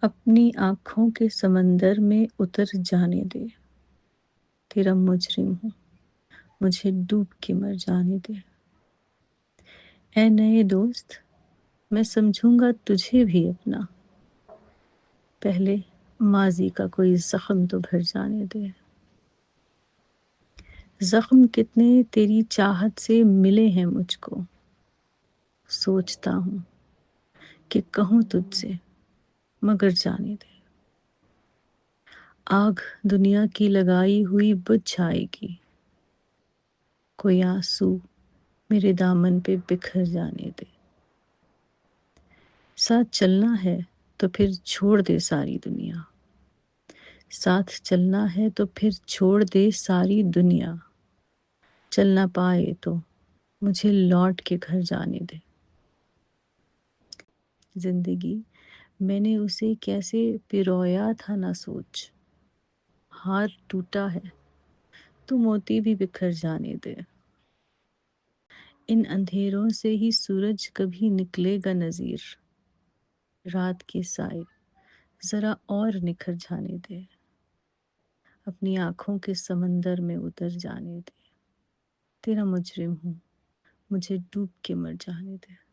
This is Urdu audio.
اپنی آنکھوں کے سمندر میں اتر جانے دے، تیرا مجرم ہوں، مجھے ڈوب کے مر جانے دے۔ اے نئے دوست، میں سمجھوں گا تجھے بھی اپنا، پہلے ماضی کا کوئی زخم تو بھر جانے دے۔ زخم کتنے تیری چاہت سے ملے ہیں مجھ کو، سوچتا ہوں کہ کہوں تجھ سے مگر جانے دے۔ آگ دنیا کی لگائی ہوئی بجھ جائے گی، کوئی آنسو میرے دامن پہ بکھر جانے دے۔ ساتھ چلنا ہے تو پھر چھوڑ دے ساری دنیا، ساتھ چلنا ہے تو پھر چھوڑ دے ساری دنیا، چل نہ پائے تو مجھے لوٹ کے گھر جانے دے۔ زندگی میں نے اسے کیسے پرویا تھا نہ سوچ، ہار ٹوٹا ہے تو موتی بھی بکھر جانے دے۔ ان اندھیروں سے ہی سورج کبھی نکلے گا نذیر، رات کے سائے ذرا اور نکھر جانے دے، اپنی آنکھوں کے سمندر میں اتر جانے دے۔ تیرا مجرم ہوں، مجھے ڈوب کے مر جانے دے۔